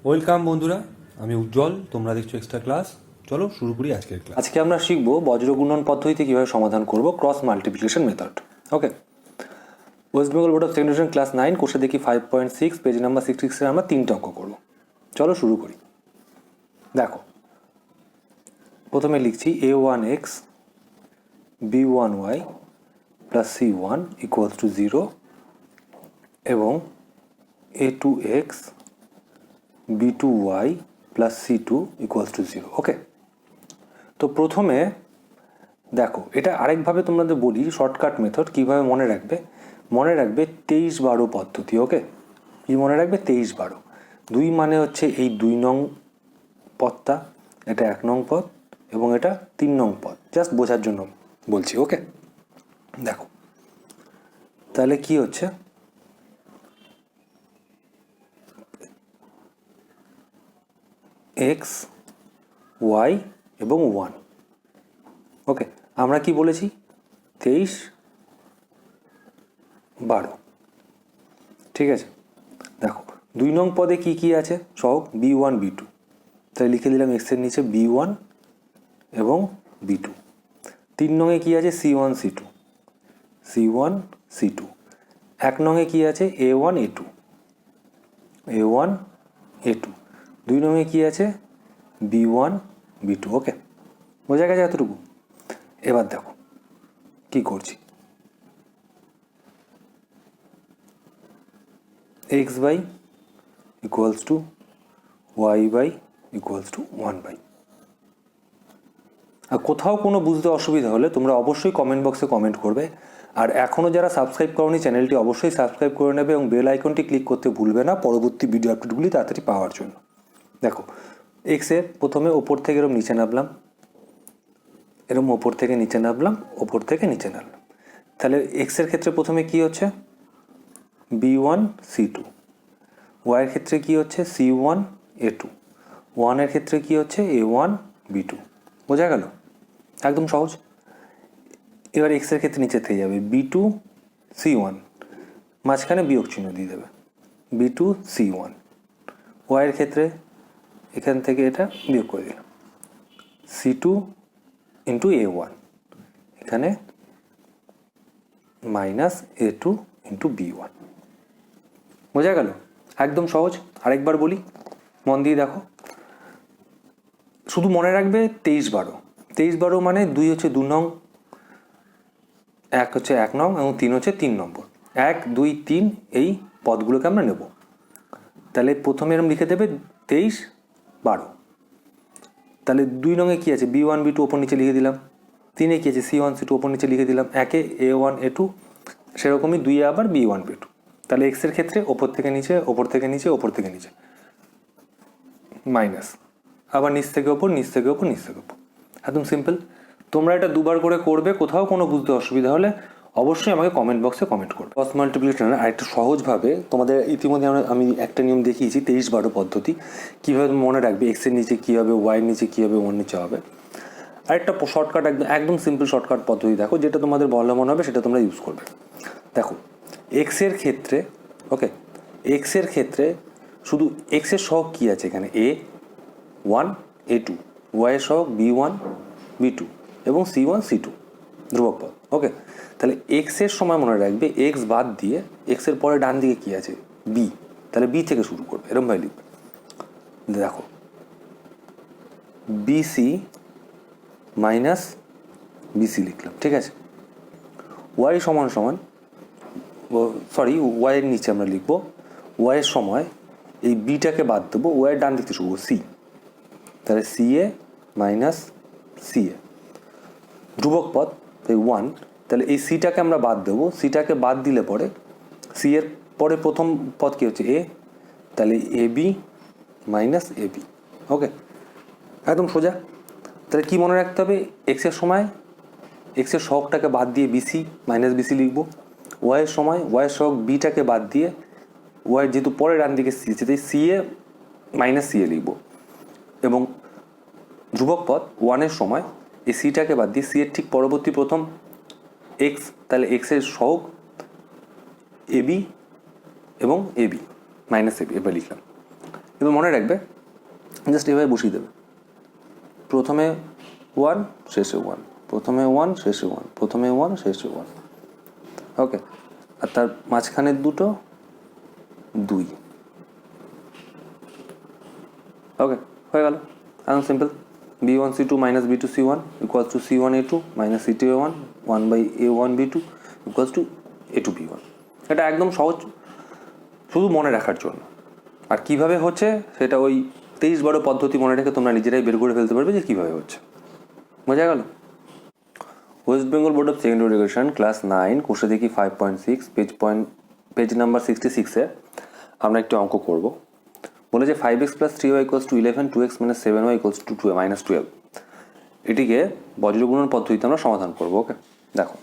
Welcome বন্ধুরা, আমি উজ্জ্বল, তোমরা দেখছো এক্সট্রা ক্লাস। চলো শুরু করি আজকের ক্লাস। আজকে আমরা শিখব বজ্রগুণন পদ্ধতিতে কীভাবে সমাধান করব cross multiplication method. Okay, West Bengal board of secondary class 9 কোর্সে দেখি 5.6 পেজ নাম্বার 66 আমরা 3টে অঙ্ক করব। চলো শুরু করি। দেখো, প্রথমে লিখছি a1x b1y plus c1 equals two 0 এবং a2x b2y plus c2 equals to 0। ওকে, তো প্রথমে দেখো, এটা আরেকভাবে তোমাদের বলি শর্টকাট মেথড কীভাবে মনে রাখবে। 23-12 পদ্ধতি। ওকে, কি মনে রাখবে? 23-12। 2 মানে হচ্ছে এই 2 নং পদটা, এটা 1 নং পদ এবং এটা 3 নং পদ, জাস্ট বোঝার জন্য বলছি। ওকে, দেখো তাহলে কি হচ্ছে, x y এবং 1। ওকে, আমরা কি বলেছি? 23-12। ঠিক আছে, দেখো 2 নং পদে কি কি আছে সহগ b1 b2, তাই লিখে দিলাম x এর নিচে b1 এবং b2। 3 নংয়ে কি আছে? c1 c2 c1 c2। 1 নংয়ে কি আছে? a1 a2 a1 a2। 2 নংয়ে কি আছে? b1 b2। ওকে, বোঝা গেছে এতটুকু? এবার দেখো কি করছি, x by equals to y by equals to 1 by. আর কোথাও কোনো বুঝতে অসুবিধা হলে তোমরা অবশ্যই কমেন্ট বক্সে কমেন্ট করবে। আর এখনও যারা সাবস্ক্রাইব করোনি চ্যানেলটি অবশ্যই সাবস্ক্রাইব করে নেবে এবং বেল আইকনটি ক্লিক করতে ভুলবে না পরবর্তী ভিডিও আপডেটগুলি তাড়াতাড়ি পাওয়ার জন্য। দেখো, এক্সের প্রথমে ওপর থেকে এরম নিচে নামলাম, এরম ওপর থেকে নিচে নামলাম, ওপর থেকে নিচে নামলাম। তাহলে এক্সের ক্ষেত্রে প্রথমে কি হচ্ছে? b1 c2। ওয়াইয়ের ক্ষেত্রে কি হচ্ছে? c1 a2। 1 এর ক্ষেত্রে কি হচ্ছে? a1 b2। বোঝা গেল? একদম সহজ। এবার এক্সের ক্ষেত্রে নিচে থেকে যাবে b2 c1, মাঝখানে বিয়োগ চিহ্ন দিয়ে দেবে b2 c1। ওয়াইয়ের ক্ষেত্রে এখান থেকে এটা বিয়োগ করে দিলাম c2 ইন্টু a1, এখানে মাইনাস a2 ইন্টু b1। বোঝা গেল? একদম সহজ। আরেকবার বলি, মন দিয়ে দেখো, শুধু মনে রাখবে 23-12। 23-12 মানে 2 হচ্ছে 2 নং, 1 হচ্ছে 1 নং এবং 3 হচ্ছে 3 নম্বর। 1 2 3 এই পদগুলোকে আমরা নেব। তাহলে প্রথমে এরকম লিখে দেবে 23-12। তাহলে 2 নংয়ে কী আছে? b1 b2 ওপর নিচে লিখে দিলাম। 3-এ কী আছে? c1 c2 ওপর নিচে লিখে দিলাম। 1-এ a1 a2, সেরকমই 2-এ আবার b1 b2। তাহলে এক্সের ক্ষেত্রে ওপর থেকে নিচে, ওপর থেকে নিচে, ওপর থেকে নিচে, মাইনাস, আবার নিচ থেকে ওপর, নিচ থেকে ওপর, নিচ থেকে ওপর। একদম সিম্পল। তোমরা এটা দুবার করে করবে। কোথাও কোনো বুঝতে অসুবিধা হলে অবশ্যই আমাকে কমেন্ট বক্সে কমেন্ট করবে। ক্রস মাল্টিপ্লিকেশনের আরেকটা সহজভাবে তোমাদের ইতিমধ্যে আমি একটা নিয়ম দেখিয়েছি 23-12 পদ্ধতি, কীভাবে মনে রাখবে এক্সের নিচে কী হবে, ওয়াইয়ের নিচে কী হবে, ওর নিচে হবে। আরেকটা শর্টকাট, একদম সিম্পল শর্টকাট পদ্ধতি দেখো, যেটা তোমাদের ভালো মনে হবে সেটা তোমরা ইউজ করবে। দেখো, এক্সের ক্ষেত্রে, ওকে, এক্সের ক্ষেত্রে শুধু এক্সের সহগ কী আছে এখানে? a1 a2, ওয়াইয়ের সহগ b1 b2 এবং c1 c2 ধ্রুবক পদ। ওকে, তাহলে এক্সের সময় মনে রাখবে এক্স বাদ দিয়ে এক্সের পরে ডান দিকে কী আছে? বি। তাহলে বি থেকে শুরু করবে, এরকমভাবে লিখবে। দেখো, বিসি মাইনাস বিসি লিখলাম, ঠিক আছে। ওয়াই সমান সমান, সরি, ওয়াইয়ের নিচে আমরা লিখবো ওয়াইয়ের সময় এই বিটাকে বাদ দেবো, ওয়াইয়ের ডান দিক থেকে শুরু সি। তাহলে সি এ মাইনাস সি এ ধ্রুবক পদ, এই 1। তাহলে এই সিটাকে আমরা বাদ দেবো, সিটাকে বাদ দিলে পরে সি এর পরে প্রথম পদ কী হচ্ছে? এ। তাহলে A B minus A B. ওকে, একদম সোজা। তাহলে কী মনে রাখতে হবে? এক্সের সময় এক্সের সহগটাকে বাদ দিয়ে বিসি মাইনাস বিসি লিখবো। ওয়াইয়ের সময় ওয়াইয়ের সহগ বিটাকে বাদ দিয়ে ওয়াইয়ের যেহেতু পরে ডান দিকে সি আছে তাই সি এ মাইনাস সি এ লিখবো। এবং ধ্রুবক পদ 1-এর সময় এই সিটাকে বাদ দিয়ে সি এর ঠিক পরবর্তী প্রথম এক্স, তাহলে এক্সের সহগ এবি এবং এবি মাইনাস এবি, এবার লিখলাম। এবার মনে রাখবে জাস্ট এভাবে বসিয়ে দেবে, প্রথমে 1 শেষে 1, প্রথমে 1 শেষে 1, প্রথমে 1 শেষে 1, ওকে। আর তার মাঝখানের দুটো 2, ওকে, হয়ে গেল, একদম simple. b1c2 minus b2c1 equals to c1a2 minus c2a1 1/a1b2 equals to a2b1। এটা একদম সহজ, শুধু মনে রাখার জন্য। আর কিভাবে হচ্ছে সেটা ওই 23-12 পদ্ধতি মনে রেখে তোমরা নিজেরাই বের করে ফেলতে পারবে যে কীভাবে হচ্ছে, বোঝা গেল? West Bengal board of secondary education class 9 কোষে দেখি 5.6 পেজ নাম্বার 66-এ আমরা একটি অঙ্ক করব। বলেছে 5x plus 3y equals to 11, 2x minus 7y equals to minus 12। এটিকে বজ্রগুণন পদ্ধতিতে আমরা সমাধান করবো, ওকে। দেখো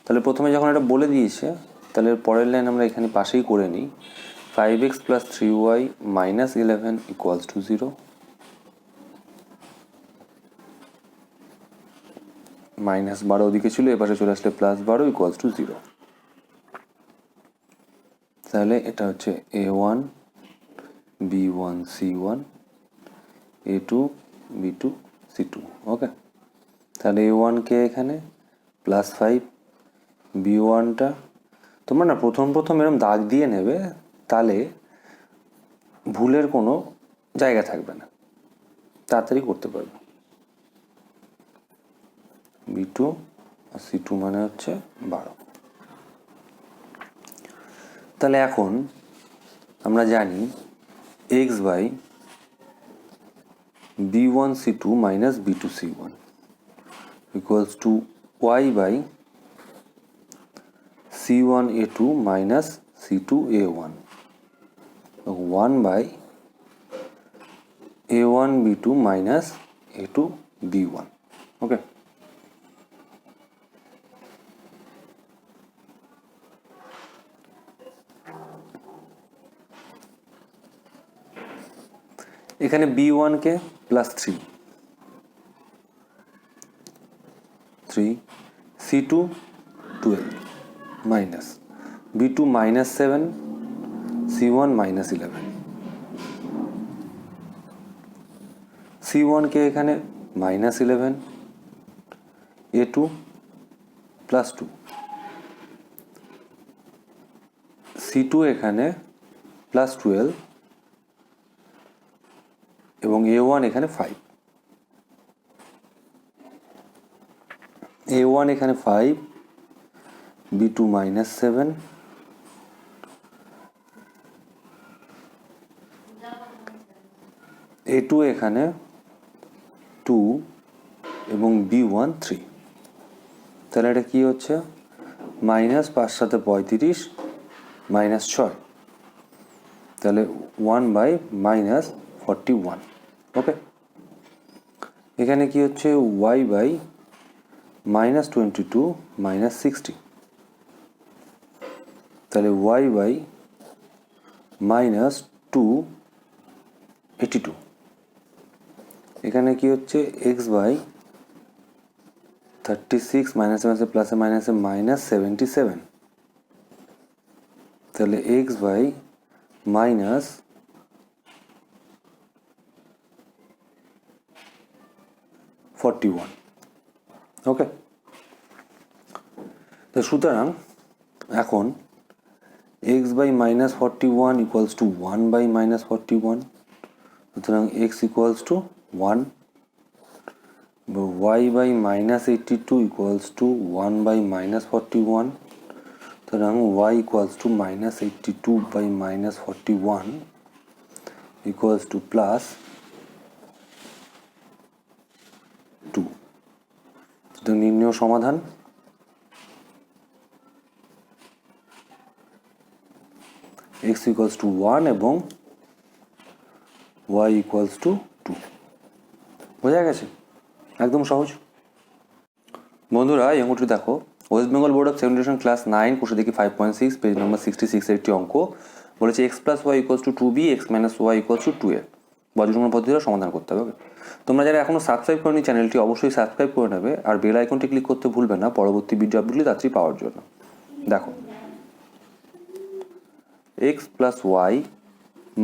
তাহলে প্রথমে যখন এটা বলে দিয়েছে তাহলে পরের লাইন আমরা এখানে পাশেই করে নিই। 5x plus 3y minus 11 equals to 0, minus 12 ওদিকে ছিল, এপাশে চলে আসলে প্লাস 12 ইকুয়ালস টু 0। তাহলে এটা হচ্ছে a1 b1 c1 a2 b2 c2, ওকে। তাহলে a1কে এখানে প্লাস 5, b1টা তোমরা না প্রথম এরকম দাগ দিয়ে নেবে, তাহলে ভুলের কোনো জায়গা থাকবে না, তাড়াতাড়ি করতে পারবে। b2 আর c2 মানে হচ্ছে 12। তাহলে এখন আমরা জানি x by b1 c2 minus b2 c1 equals to y by c1 a2 minus c2 a1, 1 by a1 b2 minus a2 b1, okay. এখানে b1কে plus 3, c2 12 minus b2 minus 7, c1 minus 11, c1কে এখানে মাইনাস 11, a2 প্লাস 2, c2 এখানে plus 12 এবং a1 এখানে 5, a1 এখানে 5, b2 minus 7, a2 এখানে 2 এবং b1 3। তাহলে এটা কি হচ্ছে মাইনাস 5 সাথে 35 মাইনাস 6, তাহলে 1 বাই মাইনাস 41, ওকে। এখানে কি হচ্ছে y বাই মাইনাস 22 মাইনাস 60, তাহলে y বাই মাইনাস 282। এখানে কি হচ্ছে x বাই 36 মাইনাসে মাইনাসে প্লাসে মাইনাসে মাইনাস 77, তাহলে x বাই মাইনাস 41, ওকে। তো সুতরাং এখন x by minus 41 equals to 1 by minus 41, সুতরাং x equals to 1, y by minus 82 equals to 1 by minus 41, সুতরাং y equals to minus 82 by minus 41 equals to plus 2। সুতরাং নির্ণয় সমাধান x ইকুয়ালস টু 1 এবং y equals two 2, বোঝা গেছে? একদম সহজ। বন্ধুরা এই অঙ্কটি দেখো, West Bengal board of secondary education class 9 কোষে দেখি 5.6 পেজ নাম্বার 66 এর একটি অঙ্ক। বলেছে x plus y equals to 2b, x minus y equals to 2a। বজ্রগুণন পদ্ধতিটা সমাধান করতে হবে। তোমরা যারা এখনো সাবস্ক্রাইব করনি চ্যানেলটি অবশ্যই সাবস্ক্রাইব করে নেবে, আর বেল আইকনটি ক্লিক করতে ভুলবে না পরবর্তী ভিডিও আপডেটগুলি তাড়াতাড়ি পাওয়ার জন্য। দেখো x plus Y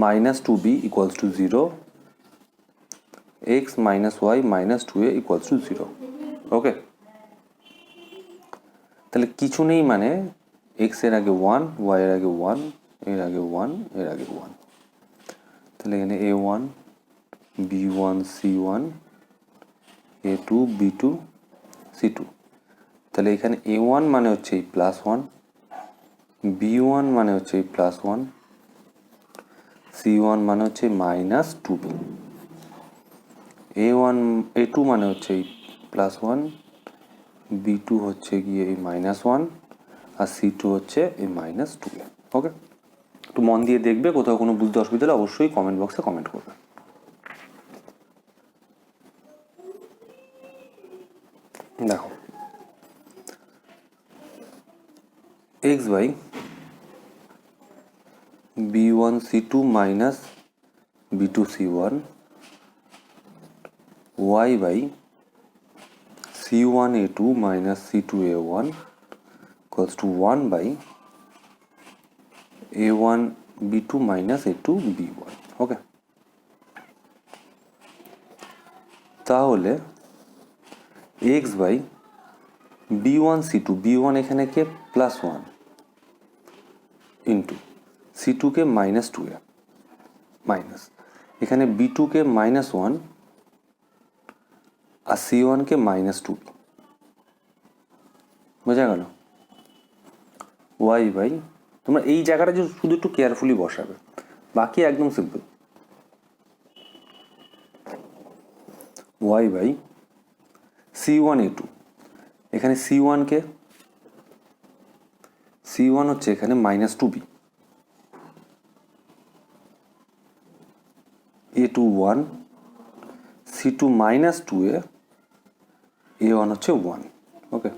minus two B equals to zero, X minus Y minus two A equals to zero. Okay, তাহলে কিছু নেই মানে এক্স এর আগে ওয়ান, ওয়াই এর আগে ওয়ান, এর আগে ওয়ান, এর আগে ওয়ান। তাহলে এখানে A one, B one, C one, A two, B two, C two. তাহলে এখানে এ ওয়ান মানে হচ্ছে এই প্লাস ওয়ান, বি ওয়ান মানে হচ্ছে এই প্লাস ওয়ান, সি ওয়ান মানে হচ্ছে minus two B, A one, A two মানে হচ্ছে এই প্লাস ওয়ান, বি টু হচ্ছে গিয়ে এই মাইনাস ওয়ান, আর সি টু হচ্ছে এই মাইনাস টু। ওকে, একটু মন দিয়ে দেখবে, কোথাও কোনো বুঝতে অসুবিধা হলে অবশ্যই কমেন্ট বক্সে কমেন্ট করবে। দেখো X by B one C two minus B two C one, Y by C one A two minus C two A one equals to one by A one B two minus A two B one. Okay, তাহলে X by B one C two, B one এখানে কে plus one into C টুকে minus two A minus, এখানে B টুকে minus one আর C ওয়ানকে minus two, বোঝা গেল? ওয়াই বাই, তোমরা এই জায়গাটা যে শুধু একটু কেয়ারফুলি বসাবে, বাকি একদম simple. Y by C one A two, এখানে সি ওয়ানকে, সি ওয়ান হচ্ছে এখানে minus two B, A two one, C two minus two A one হচ্ছে one. Okay,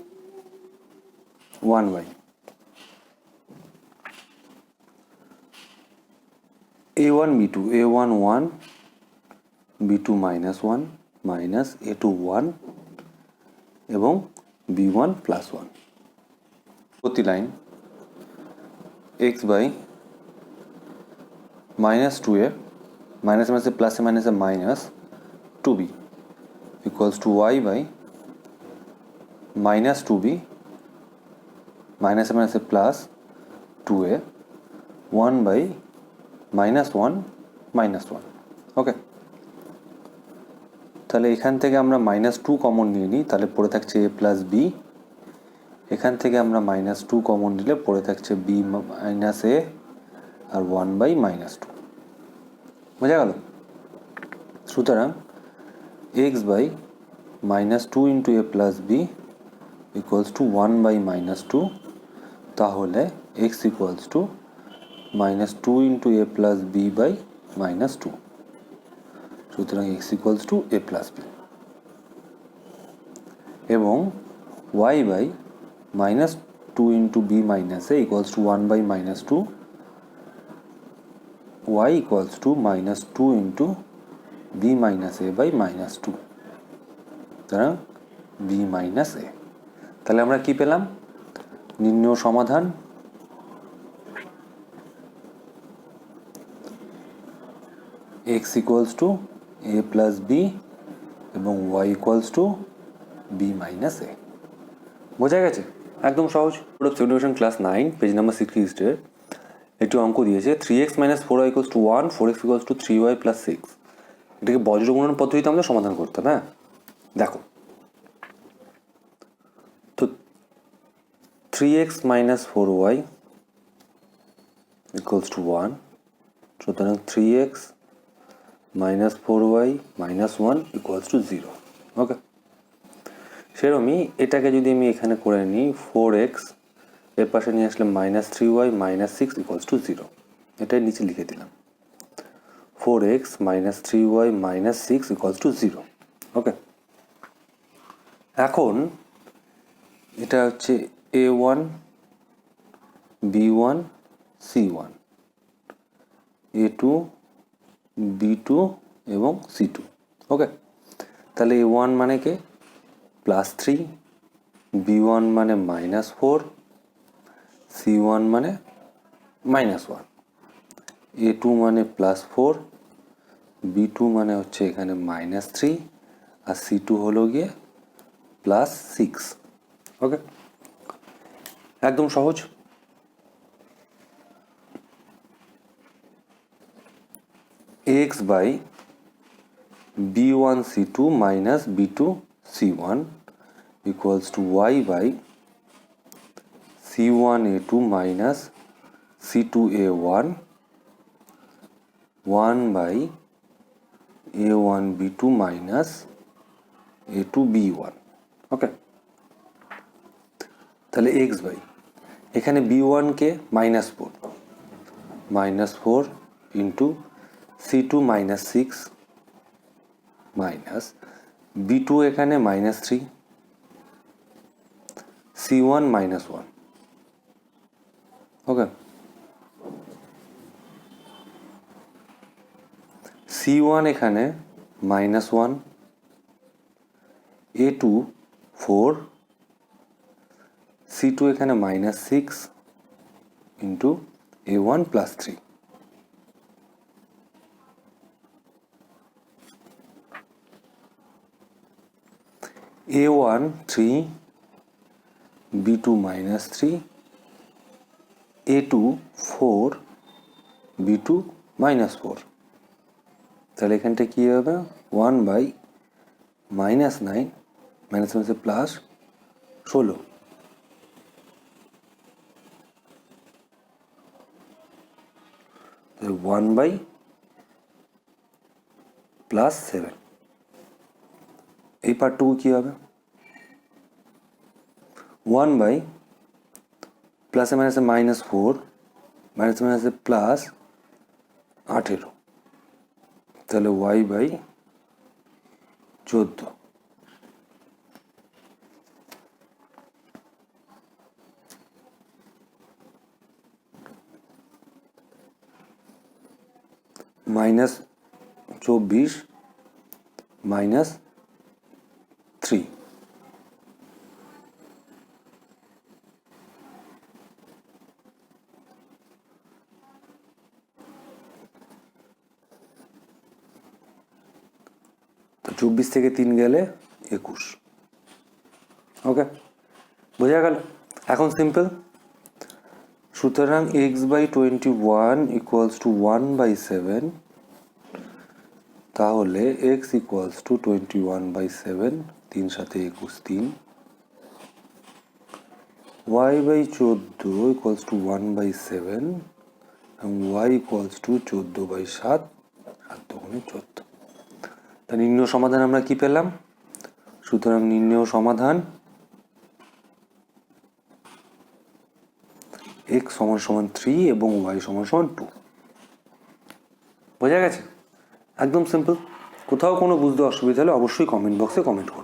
one by A one B two, A one one, B two minus one minus A two one এবং B one plus one. প্রতি line X by minus two A, minus মাইনাসে প্লাসে মাইনাসে minus two B equals two Y by minus two B, মাইনাসে মাইনাসে plus two A, one by minus one minus one. Okay, তাহলে এখান থেকে আমরা মাইনাস টু কমন নিয়ে নিই, তাহলে পড়ে থাকছে এ প্লাস বি, এখান থেকে আমরা মাইনাস টু কমন নিলে পড়ে থাকছে বি মাইনাস এ আর ওয়ান বাই মাইনাস টু, বোঝা গেল? সুতরাং X by minus two into A plus B equals to one by minus two, তাহলে X equals to minus two into A plus B by minus two, সুতরাং X equals to A plus B. এবং Y by minus two into B minus A equals to one by minus two, Y equals to minus two into B minus A by minus two, সুতরাং B minus A. তাহলে আমরা কি পেলাম? নির্ণয় সমাধান X equals to A plus B এবং Y equals to B minus A. বোঝা গেছে? একদম সহজ। সেডিউশন ক্লাস 9 পেজ নাম্বার 60 একটু অঙ্ক দিয়েছে 3x minus 4y equals to 1, 4x equals to 3y plus 6। এটাকে বজ্র গুণন পদ্ধতিতে আমাদের সমাধান করতে হবে। হ্যাঁ, দেখো তো 3x minus 4y equals to 1, সুতরাং 3x minus 4y minus 1 equals to 0। ওকে, সেরকমই এটাকে যদি আমি এখানে করে নিই 4x এর পাশে নিয়ে আসলে minus 3y minus 6 equals to 0, এটাই নিচে লিখে দিলাম 4x minus 3y minus 6 equals to 0। ওকে, এখন এটা হচ্ছে a1 b1 c1, a2 b2 এবং c2। ওকে, তাহলে a1 মানে কে প্লাস 3, b1 মানে মাইনাস 4, c1 মানে মাইনাস 1, A2 মানে +4, B2 মানে হচ্ছে এখানে -3, আর C2 হলো গিয়ে +6। ওকে, একদম সহজ। x by b1 c2 minus b2 c1 equals to y by c1 a2 minus c2 a1 1 by a1 b2 minus a2 b1। Okay, তাহলে x বাই এখানে b1 কে -4 ইন্টু c2 -6 মাইনাস b2 এখানে -3 c1 -1। ওকে, c1 এখানে -1, a2 4, c2 এখানে -6 into a1 +3। a1 3, b2 -3, a2 4, b2 -4। তাহলে এখানটা কি হবে 1 by -9 -9 plus 16, তাহলে 1 বাই +7। এই পার্টটুকু কি হবে 1 বাই প্লাসে মাইনাসে -4 মাইনাসে মাইনাসে +18, তাহলে y বাই 14। -24 -3, তো 24 থেকে 3 গেলে 21। ওকে, বোঝা গেল? এখন সিম্পল। সুতরাং x বাই 21 ইকুয়ালস টু 1/7, তাহলে x ইকুয়ালস টু 21/7, 3 সাথে 21 3। y বাই 14 ইকুয়ালস টু 1/7 এবং y ইকুয়ালস টু 14/7, 7 দুগুণে 14। তা নির্ণয় সমাধান আমরা কি পেলাম? সুতরাং নির্ণয় সমাধান x = 3 এবং y = 2। বোঝা গেছে? একদম সিম্পল। কোথাও কোনো বুঝতে অসুবিধা হলে অবশ্যই কমেন্ট বক্সে কমেন্ট করুন।